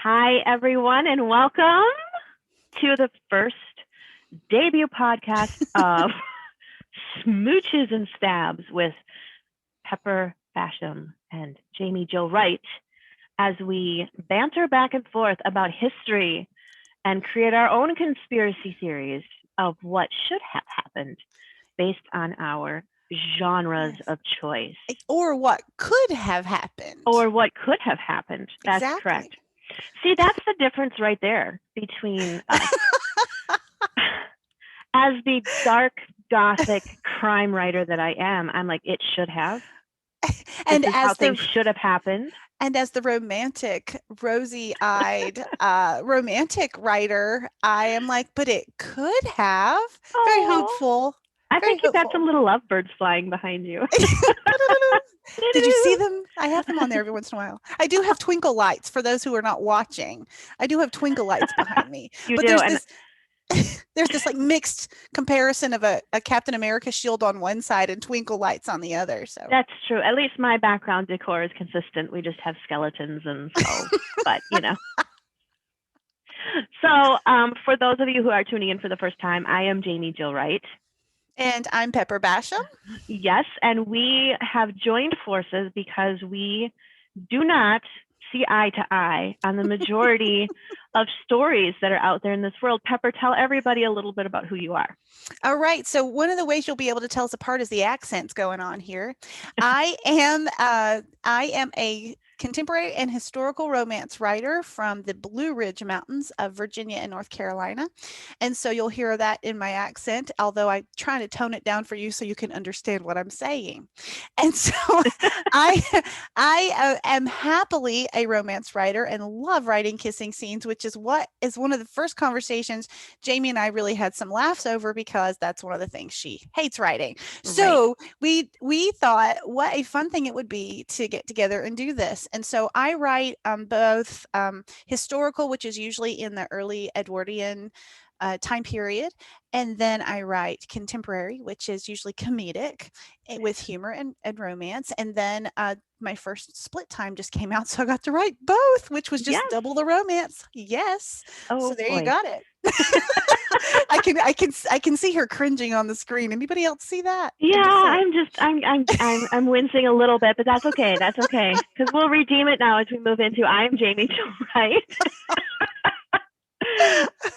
Hi, everyone, and welcome to the first debut podcast of Smooches and Stabs with Pepper Basham and Jamie Jill Wright as we banter back and forth about history and create our own conspiracy theories of what should have happened based on our genres Yes. of choice Or what could have happened. or what could have happened. That's Exactly. correct. See, that's the difference right there between us. As the dark gothic crime writer that I am, I'm like, it should have. This and is how as things the should have happened. and as the romantic, rosy-eyed, romantic writer, I am like, but it could have. Very Oh, hopeful. I Very think you've got some hopeful. little lovebirds flying behind you. Did you see them? I have them on there every once in a while. I do have twinkle lights for those who are not watching. I do have twinkle lights behind me. You But do, there's and this there's this like mixed comparison of a Captain America shield on one side and twinkle lights on the other. So that's true. At least my background decor is consistent. We just have skeletons and skulls, but So, for those of you who are tuning in for the first time, I am Jamie Jill Wright. and I'm Pepper Basham. Yes, and we have joined forces because we do not see eye to eye on the majority of stories that are out there in this world. Pepper, tell everybody a little bit about who you are. All right. So one of the ways you'll be able to tell us apart is the accents going on here. I am a contemporary and historical romance writer from the Blue Ridge Mountains of Virginia and North Carolina. And so you'll hear that in my accent, although I try to tone it down for you so you can understand what I'm saying. And so I I am happily a romance writer and love writing kissing scenes, which is what is one of the first conversations Jamie and I really had some laughs over because that's one of the things she hates writing. Right. So we thought what a fun thing it would be to get together and do this. And so I write both historical, which is usually in the early Edwardian time period. And then I write contemporary, which is usually comedic with humor and romance. And then my first split time just came out. So I got to write both, which was just Yes. double the romance. Yes. So Oh there you boy. got it. I can see her cringing on the screen. Anybody else see that? Yeah, I'm just saying. I'm wincing a little bit, but that's okay. That's okay because we'll redeem it now as we move into I'm Jamie Jill Wright.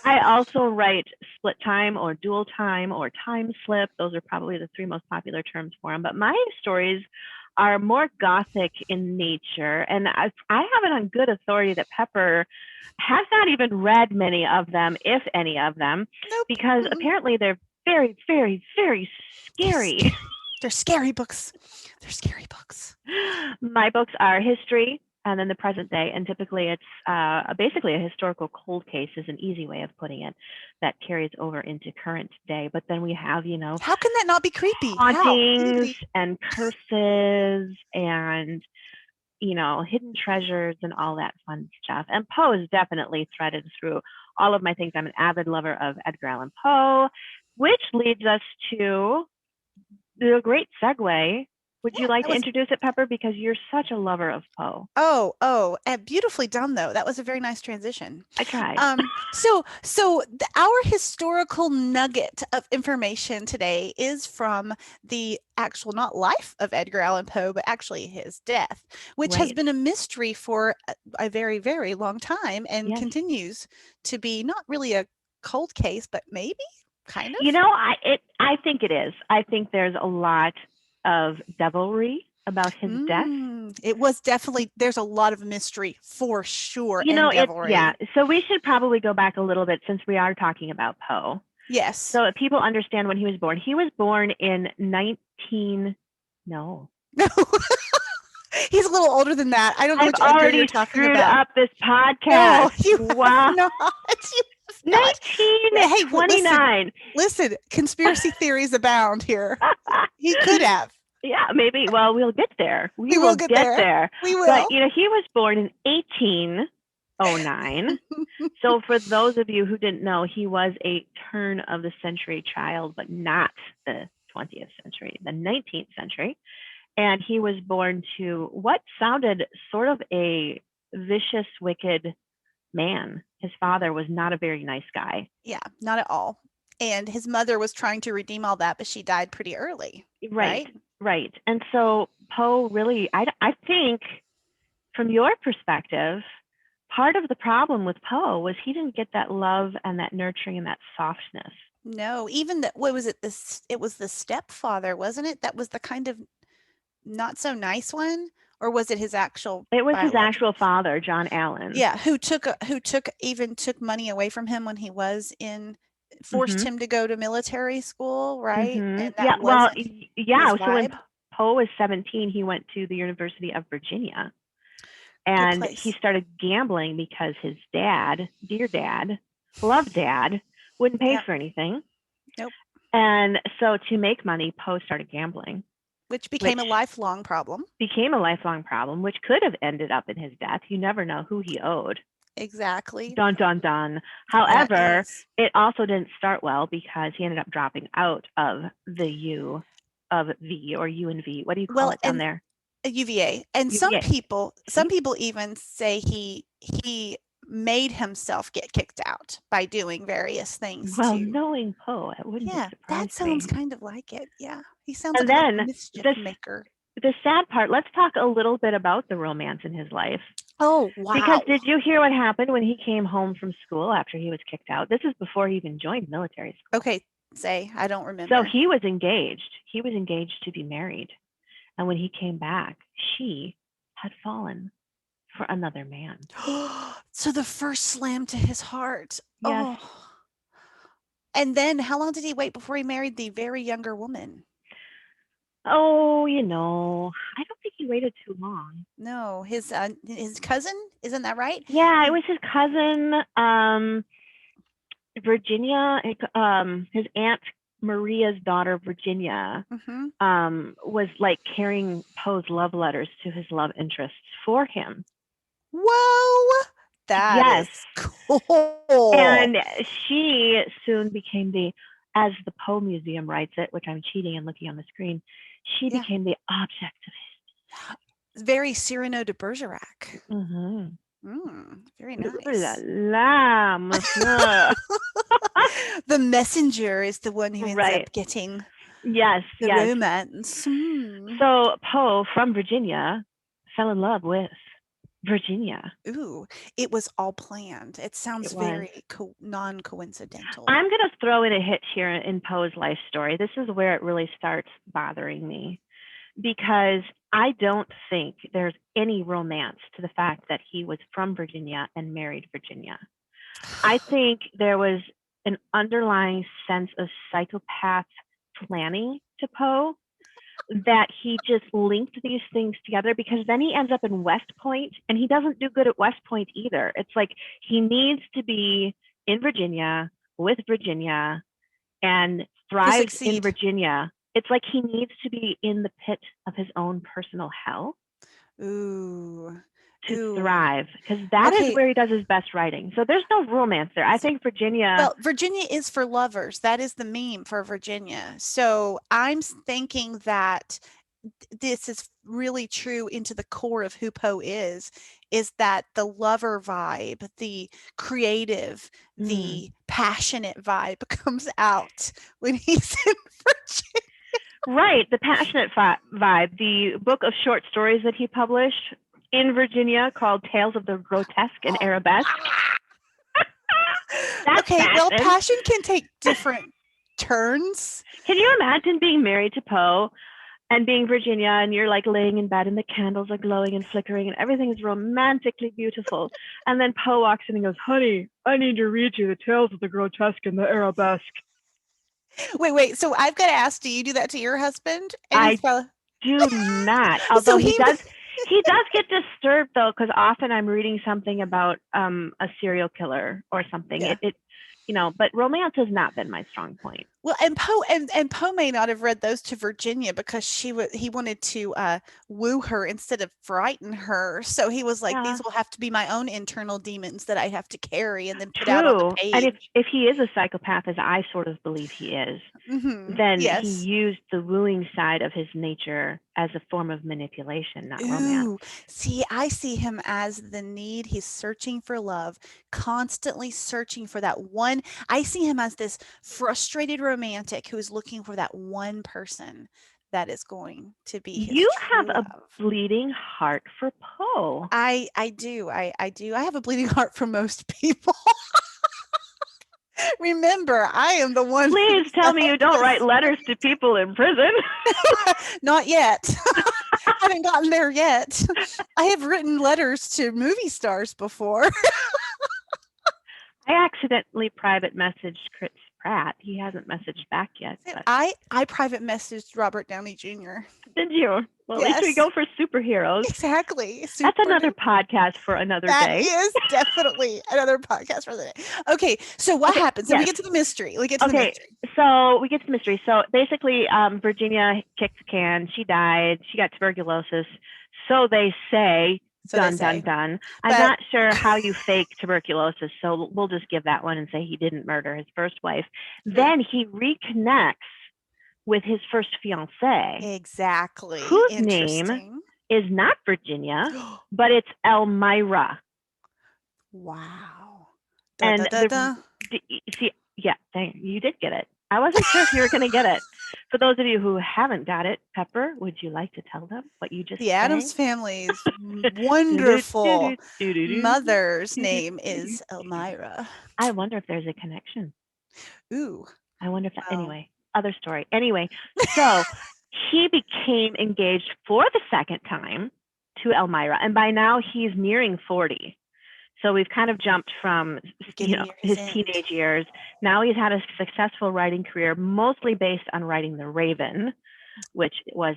I also write split time or dual time or time slip. Those are probably the three most popular terms for them. But my stories are more gothic in nature. And I have it on good authority that Pepper has not even read many of them, if any of them, Nope. because Mm-mm. apparently they're very, very, very They're scary. scary. They're scary books. They're scary books. My books are history and then the present day, and typically it's basically a historical cold case is an easy way of putting it that carries over into current day. But then we have, How can that not be creepy? How? hauntings Anybody? and curses and hidden treasures and all that fun stuff. And Poe is definitely threaded through all of my things. I'm an avid lover of Edgar Allan Poe, which leads us to the great segue. Would you Yeah, like that to was. introduce it, Pepper? Because you're such a lover of Poe. Oh, and beautifully done though. That was a very nice transition. I tried. Our historical nugget of information today is from the actual not life of Edgar Allan Poe, but actually his death, which has Right. been a mystery for a very, very long time and Yes. continues to be not really a cold case, but maybe kind You of. know, I think it is. I think there's a lot of devilry about his death. It was definitely, there's a lot of mystery for sure You know, and it's yeah. devilry. So we should probably go back a little bit since we are talking about Poe. Yes. So that people understand when he was born. He was born in 19 no. No, he's a little older than that. I don't know I've which Edgar you're already talking screwed about. up this No, podcast. you have Wow. not. You have not. Hey, listen, 1929. listen. Conspiracy theories abound here. He could have. Yeah, maybe. Well, we'll get there. We We will will get get there. there. We But, will. he was born in 1809. So, for those of you who didn't know, he was a turn of the century child, but not the 20th century, the 19th century. And he was born to what sounded sort of a vicious, wicked man. His father was not a very nice guy. Yeah, not at all. And his mother was trying to redeem all that, but she died pretty early. Right, Right? right. And so Poe really, I think, from your perspective, part of the problem with Poe was he didn't get that love and that nurturing and that softness. No, even what was it? It was the stepfather, wasn't it? That was the kind of not so nice one, or was it his actual It was his biological? actual father, John Allen. Yeah, who took money away from him when he was forced him to go to military school, right? And Yeah, that well, wasn't yeah. his So when vibe. Poe was 17, he went to the University of Virginia, Good and he place. started gambling because his dad, dear dad, loved dad, wouldn't pay Yep. for anything. Nope. And so to make money, Poe started gambling, Which became a lifelong problem. became a lifelong problem, which could have ended up in his death. You never know who he owed. Exactly. Dun, dun, dun. That However, is. it also didn't start well because he ended up dropping out of the U of V or UNV. What do you call Well, it down there? UVA. And some UVA. people See? even say he made himself get kicked out by doing various things Well, to. knowing Poe, it wouldn't have Yeah, that surprised sounds me. kind of like it. Yeah. He sounds And like a little then mischief this maker. the sad part, let's talk a little bit about the romance in his life. Oh, Because wow. did you hear what happened when he came home from school after he was kicked out? This is before he even joined military school. Okay, I don't remember. So he was engaged. He was engaged to be married. And when he came back, she had fallen for another man. So the first slam to his heart. Yes. Oh. And then how long did he wait before he married the very younger woman? Oh, I don't think he waited too long. No, his cousin, isn't that right? Yeah, it was his cousin, Virginia, his aunt Maria's daughter, Virginia, was like carrying Poe's love letters to his love interests for him. Whoa, that Yes. is cool. And she soon became as the Poe Museum writes it, which I'm cheating and looking on the screen, she became the object of his. Very Cyrano de Bergerac. Very nice. La, monsieur. The messenger is the one who ends up getting the romance. So Poe from Virginia fell in love with Virginia. Ooh, it was all planned. It sounds very non-coincidental. I'm going to throw in a hitch here in Poe's life story. This is where it really starts bothering me, because I don't think there's any romance to the fact that he was from Virginia and married Virginia. I think there was an underlying sense of psychopath planning to Poe, that he just linked these things together, because then he ends up in West Point and he doesn't do good at West Point either. It's like he needs to be in Virginia with Virginia and thrive in Virginia. It's like he needs to be in the pit of his own personal hell. To thrive, because that is where he does his best writing. So there's no romance there. I think Virginia. Well, Virginia is for lovers. That is the meme for Virginia. So I'm thinking that this is really true into the core of who Poe is that the lover vibe, the creative, the passionate vibe comes out when he's in Virginia. Right, the passionate vibe. The book of short stories that he published in Virginia called Tales of the Grotesque and Arabesque. Well, passion can take different turns. Can you imagine being married to Poe and being Virginia, and you're like laying in bed and the candles are glowing and flickering and everything is romantically beautiful, and then Poe walks in and goes, "Honey, I need to read you the Tales of the Grotesque and the Arabesque." Wait. So I've got to ask, do you do that to your husband? I do not. Although he does get disturbed though, because often I'm reading something about a serial killer or something. But romance has not been my strong point. Well, and Poe may not have read those to Virginia because he wanted to woo her instead of frighten her. So he was like, Yeah. these will have to be my own internal demons that I have to carry and then put out on the True. And page. if he is a psychopath, as I sort of believe he is, then he Yes. used the wooing side of his nature as a form of manipulation, not romance. Ooh, see, I see him as the need. He's searching for love, constantly searching for that one. I see him as this frustrated romantic who is looking for that one person that is going to be his You have true a love. bleeding heart for Poe. I do. I do. I have a bleeding heart for most people. Remember, I am the one Please who's tell the me head you of don't the write letters to people in prison. Not yet. Haven't gotten there yet. I have written letters to movie stars before. I accidentally private messaged Chris Pratt. He hasn't messaged back yet. But I private messaged Robert Downey Jr. did you? Well, at least we Yes. go for superheroes. Exactly. That's Super another duper. podcast for another That day. is definitely another podcast for the day. Okay, so what happens? So we get to the mystery. We get to the mystery. So we get to the mystery. So basically, Virginia kicked the can. She died. She got tuberculosis. So they say. So they Dun, say. dun, dun. I'm not sure how you fake tuberculosis, so we'll just give that one and say he didn't murder his first wife. Then he reconnects with his first fiancée. Exactly. Whose name is not Virginia, but it's Elmira. Wow. And see, yeah, dang, you did get it. I wasn't sure if you were going to get it. For those of you who haven't got it, Pepper, would you like to tell them what you just The Addams family's wonderful mother's name is Elmira. I wonder if there's a connection. Ooh. I wonder if that, anyway, other story. Anyway, so he became engaged for the second time to Elmira, and by now he's nearing 40. So we've kind of jumped from his teenage years. Now he's had a successful writing career, mostly based on writing The Raven, which was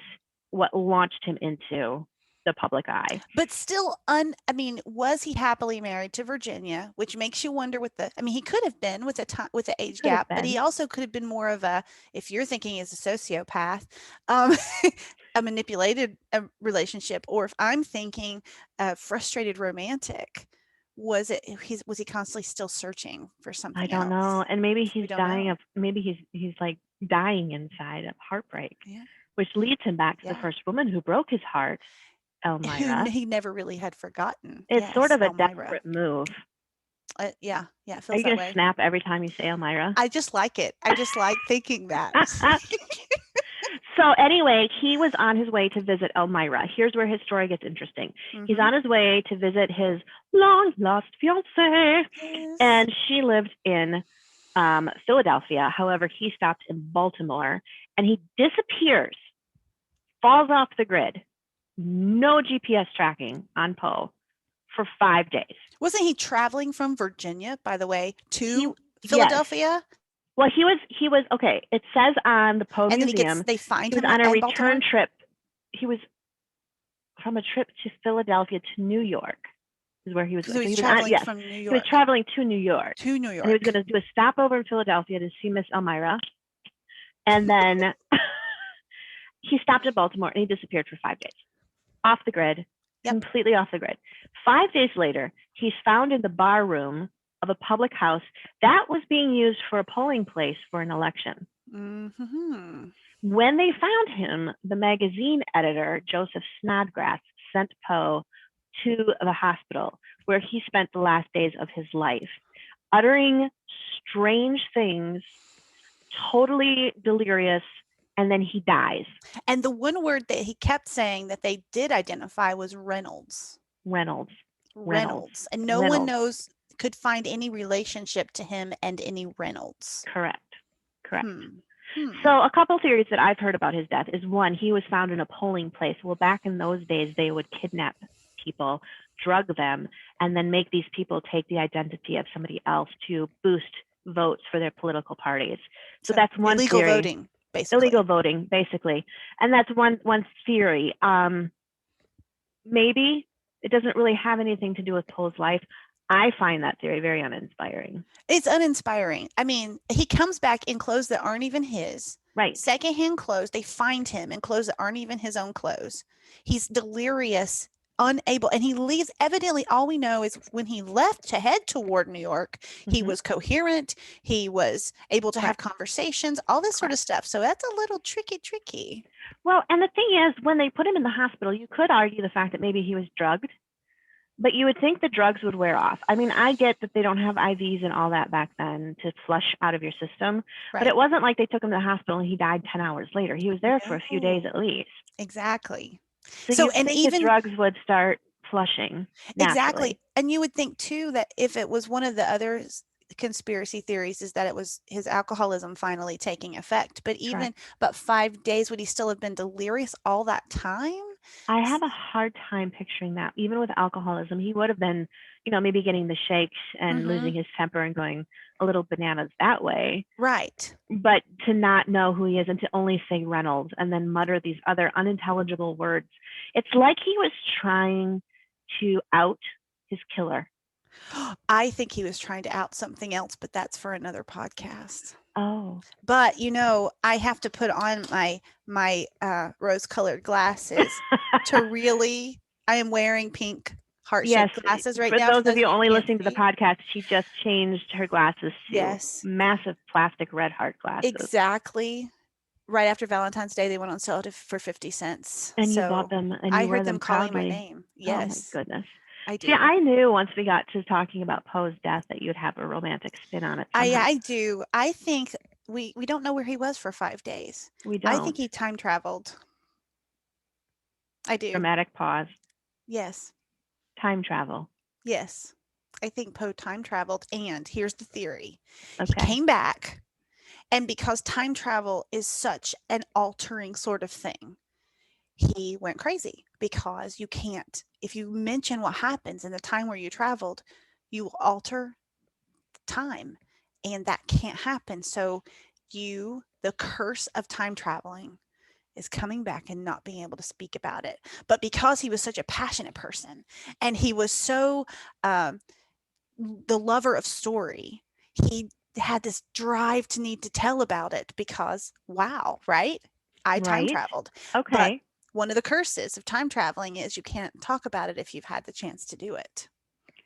what launched him into the public eye. But still, I mean, was he happily married to Virginia? Which makes you wonder he could have been with the age gap, but he also could have been more of a, if you're thinking as a sociopath, a manipulated relationship, or if I'm thinking a frustrated romantic. Was he constantly still searching for something else? I don't know. And maybe he's dying maybe he's like dying inside of heartbreak, which leads him back to the first woman who broke his heart, Elmira. Who he never really had forgotten. It's sort of a desperate move. Yeah, it feels Are you that going way. to snap every time you say Elmira? I just like it. I just like thinking that. So anyway, he was on his way to visit Elmira. Here's where his story gets interesting. He's on his way to visit his long-lost fiancée, and she lived in Philadelphia. However, he stopped in Baltimore, and he disappears, falls off the grid. No GPS tracking on Poe for 5 days. Wasn't he traveling from Virginia, by the way, to Philadelphia? Yes. Well, he was okay. It says on the Poe Museum they find he was him on a return Baltimore? trip. He was from a trip to Philadelphia to New York. Is where he was. So he was traveling from New York. He was traveling to New York. To New York. And he was going to do a stopover in Philadelphia to see Miss Elmira, and then he stopped at Baltimore and he disappeared for 5 days, off the grid, completely off the grid. 5 days later, he's found in the bar room of a public house that was being used for a polling place for an election. Mm-hmm. When they found him, the magazine editor, Joseph Snodgrass, sent Poe to the hospital where he spent the last days of his life, uttering strange things, totally delirious, and then he dies. And the one word that he kept saying that they did identify was Reynolds. Reynolds. And no one could find any relationship to him and any Reynolds. Correct. So a couple theories that I've heard about his death is, one, he was found in a polling place. Well, back in those days, they would kidnap people, drug them, and then make these people take the identity of somebody else to boost votes for their political parties. So that's one illegal theory. Voting, basically. Illegal voting, basically. And that's one theory. Maybe it doesn't really have anything to do with Poe's life. I find that theory very uninspiring. It's uninspiring. I mean, he comes back in clothes that aren't even his. Right. Secondhand clothes. They find him in clothes that aren't even his own clothes. He's delirious, unable, and he leaves. Evidently, all we know is when he left to head toward New York, he was coherent. He was able to have conversations, all this sort of stuff. So that's a little tricky. Well, and the thing is, when they put him in the hospital, you could argue the fact that maybe he was drugged, but you would think the drugs would wear off. I mean, I get that they don't have IVs and all that back then to flush out of your system, but it wasn't like they took him to the hospital and he died 10 hours later. He was there for a few days at least. Exactly. So and think even the drugs would start flushing naturally. Exactly. And you would think too that if it was one of the other conspiracy theories is that it was his alcoholism finally taking effect. But but 5 days, would he still have been delirious all that time? I have a hard time picturing that. Even with alcoholism, he would have been, maybe getting the shakes and losing his temper and going a little bananas that way. Right. But to not know who he is and to only say Reynolds and then mutter these other unintelligible words, it's like he was trying to out his killer. I think he was trying to out something else, but that's for another podcast. Oh. But I have to put on my rose-colored glasses to really. I am wearing pink heart-shaped glasses right now. For those of you only listening to the podcast, she just changed her glasses to massive plastic red heart glasses. Exactly. Right after Valentine's Day, they went on sale for 50 cents. And you bought them, and you heard them calling proudly. my name. Yes. Oh my goodness. I do. Yeah, I knew once we got to talking about Poe's death that you'd have a romantic spin on it. I do. I think we don't know where he was for 5 days. We don't. I think he time traveled. I do. Dramatic pause. Yes. Time travel. Yes. I think Poe time traveled, and here's the theory. Okay. He came back, and because time travel is such an altering sort of thing, he went crazy because you can't, if you mention what happens in the time where you traveled, you will alter time, and that can't happen. So the curse of time traveling is coming back and not being able to speak about it. But because he was such a passionate person and he was so the lover of story, he had this drive to need to tell about it because, wow, right? I time traveled. Okay. But one of the curses of time traveling is you can't talk about it if you've had the chance to do it.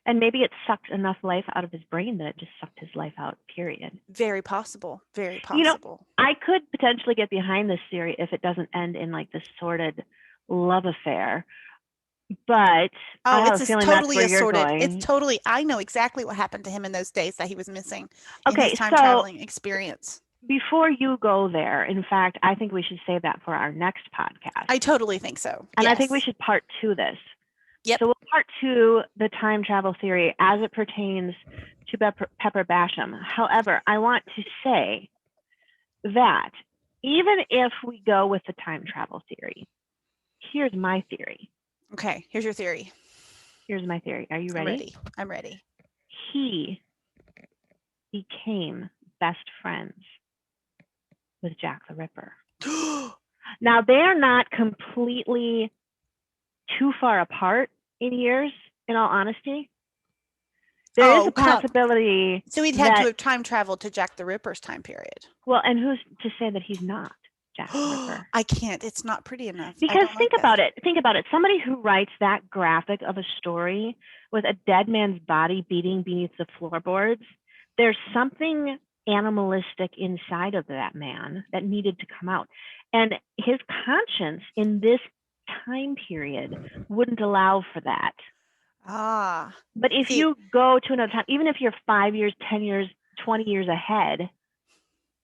And maybe it sucked enough life out of his brain that it just sucked his life out, period. Very possible. Very possible. I could potentially get behind this theory if it doesn't end in like this sordid love affair. But I have a feeling totally that's where you're assorted. going. It's totally, I know exactly what happened to him in those days that he was missing in Okay, his time traveling experience. Before you go there, in fact, I think we should save that for our next podcast. I totally think so. And I think we should part 2 this. Yep. So we'll part 2 the time travel theory as it pertains to Pepper Basham. However, I want to say that even if we go with the time travel theory, here's my theory. Okay, here's your theory. Here's my theory. Are you ready? I'm ready. He became best friends with Jack the Ripper. Now, they are not completely too far apart in years, in all honesty. There is a possibility. So he'd had to have time traveled to Jack the Ripper's time period. Well, and who's to say that he's not Jack the Ripper? I can't. It's not pretty enough. Because think about it. Think about it. Somebody who writes that graphic of a story with a dead man's body beating beneath the floorboards, there's something animalistic inside of that man that needed to come out. And his conscience in this time period wouldn't allow for that. But if you go to another time, even if you're 5 years, 10 years, 20 years ahead,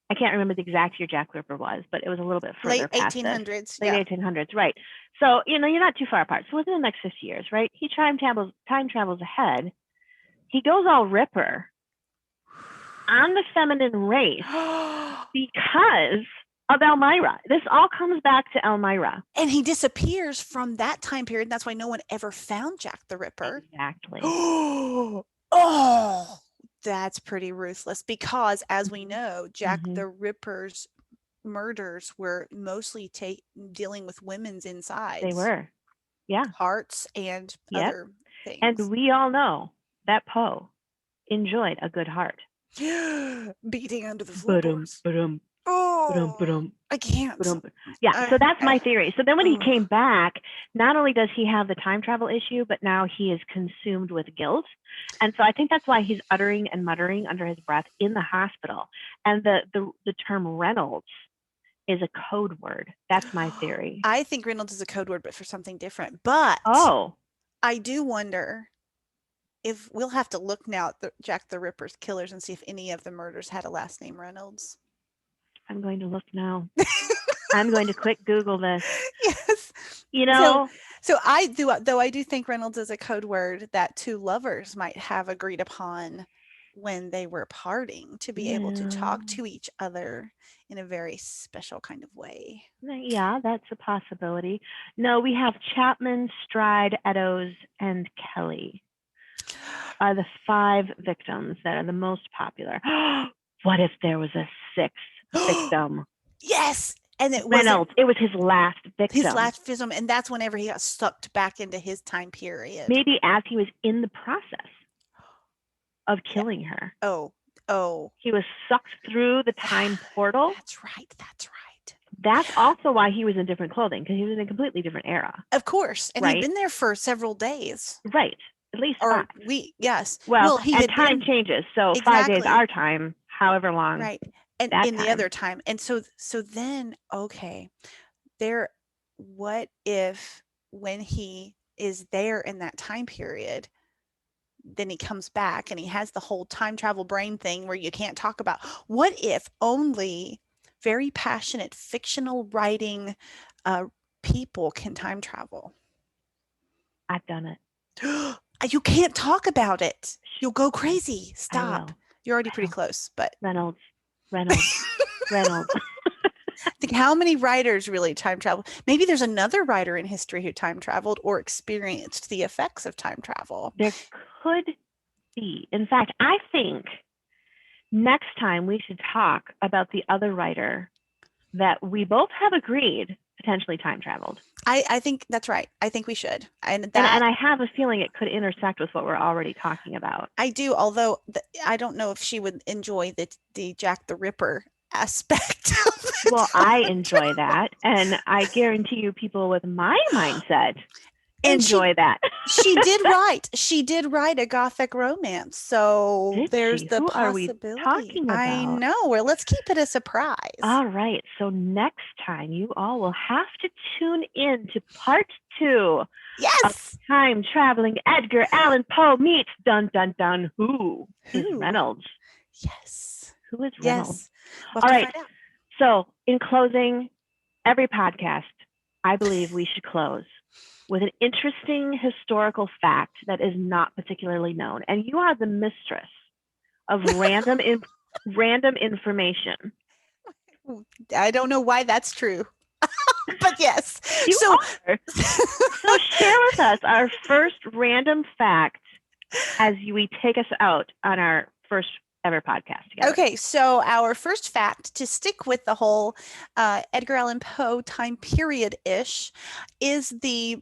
I can't remember the exact year Jack the Ripper was, but it was a little bit further late past 1800s. This. Late 1800s, right. So, you're not too far apart. So within the next 50 years, right, he time travels ahead. He goes all Ripper on the feminine race because of Elmira. This all comes back to Elmira. And he disappears from that time period. That's why no one ever found Jack the Ripper. Exactly. Oh, that's pretty ruthless because, as we know, Jack the Ripper's murders were mostly dealing with women's insides. They were. Yeah. Hearts and other things. And we all know that Poe enjoyed a good heart. Beating under the Ba-dum, floorboards. ba-dum, ba-dum, Oh, ba-dum, I can't. ba-dum. Yeah, so that's my theory. So then when he came back, not only does he have the time travel issue, but now he is consumed with guilt. And so I think that's why he's uttering and muttering under his breath in the hospital. And the term Reynolds is a code word. That's my theory. I think Reynolds is a code word, but for something different. But I do wonder if we'll have to look now at the Jack the Ripper's killers and see if any of the murders had a last name Reynolds. I'm going to look now. I'm going to quick Google this. Yes. You know, so I do think Reynolds is a code word that two lovers might have agreed upon when they were parting to be able to talk to each other in a very special kind of way. Yeah, that's a possibility. No, we have Chapman, Stride, Eddowes, and Kelly are the 5 victims that are the most popular. What if there was a 6th victim? Yes. And it Reynolds. It was his last victim. His last victim, and that's whenever he got sucked back into his time period. Maybe as he was in the process of killing her. Oh. He was sucked through the time portal. That's right. That's also why he was in different clothing, because he was in a completely different era. Of course. And he'd been there for several days. Right. At least 5. Yes. Well, and time changes. So 5 days our time, however long. Right. And in the other time. And so then, okay, what if when he is there in that time period, then he comes back and he has the whole time travel brain thing where you can't talk about, what if only very passionate fictional writing people can time travel? I've done it. You can't talk about it. You'll go crazy. Stop. You're already pretty close, but Reynolds. Think how many writers really time travel? Maybe there's another writer in history who time traveled or experienced the effects of time travel. There could be. In fact, I think next time we should talk about the other writer that we both have agreed potentially time traveled. I think that's right. I think we should. And I have a feeling it could intersect with what we're already talking about. I do, although I don't know if she would enjoy the Jack the Ripper aspect of it. Well, I enjoy that. And I guarantee you people with my mindset enjoy that. She did write a Gothic romance. So there's the possibility. Who are we talking about? I know. Well, let's keep it a surprise. All right. So next time you all will have to tune in to part 2. Yes. Of Time Traveling Edgar Allan Poe meets dun dun dun. Who is Reynolds? Yes. Who is Reynolds? Yes. We'll all right. So in closing, every podcast, I believe we should close with an interesting historical fact that is not particularly known. And you are the mistress of random information. I don't know why that's true. But yes. So share with us our first random fact as we take us out on our first ever podcast together. Okay, so our first fact, to stick with the whole Edgar Allan Poe time period-ish, is the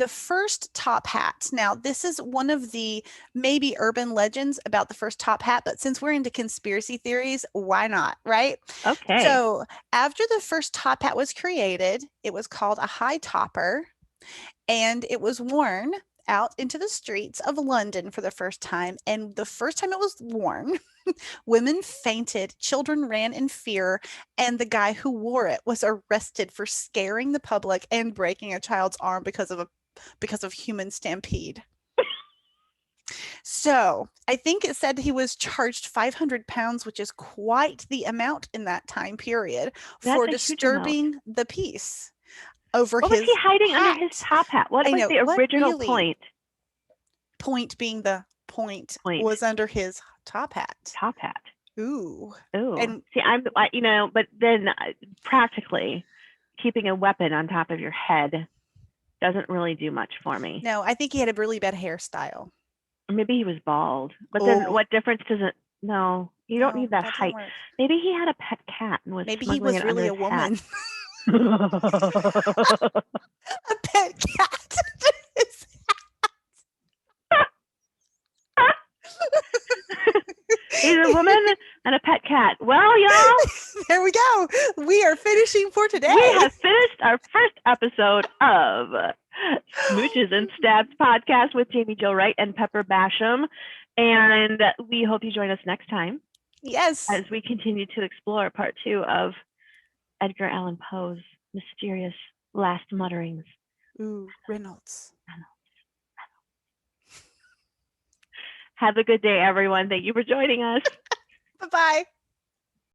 first top hat. Now, this is one of the maybe urban legends about the first top hat, but since we're into conspiracy theories, why not, right? Okay. So after the first top hat was created, it was called a high topper, and it was worn out into the streets of London for the first time. And the first time it was worn, women fainted, children ran in fear, and the guy who wore it was arrested for scaring the public and breaking a child's arm because of human stampede. So I think it said he was charged 500 pounds, which is quite the amount in that time period, for disturbing the peace. What was he hiding under his top hat? What was the original point? Point being the point was under his top hat. Top hat. Ooh. And see, but then practically keeping a weapon on top of your head doesn't really do much for me. No, I think he had a really bad hairstyle. Or maybe he was bald. But then what difference does it? No, you don't need that height. Maybe he had a pet cat and was maybe he was really a woman. A pet cat. Asian woman, and a pet cat. Well, y'all, there we go. We are finishing for today. We have finished our first episode of Smooches and Stabs podcast with Jaime Jill Wright and Pepper Basham. And we hope you join us next time. Yes. As we continue to explore part 2 of Edgar Allan Poe's mysterious last mutterings. Ooh, Reynolds. Have a good day, everyone. Thank you for joining us. Bye-bye.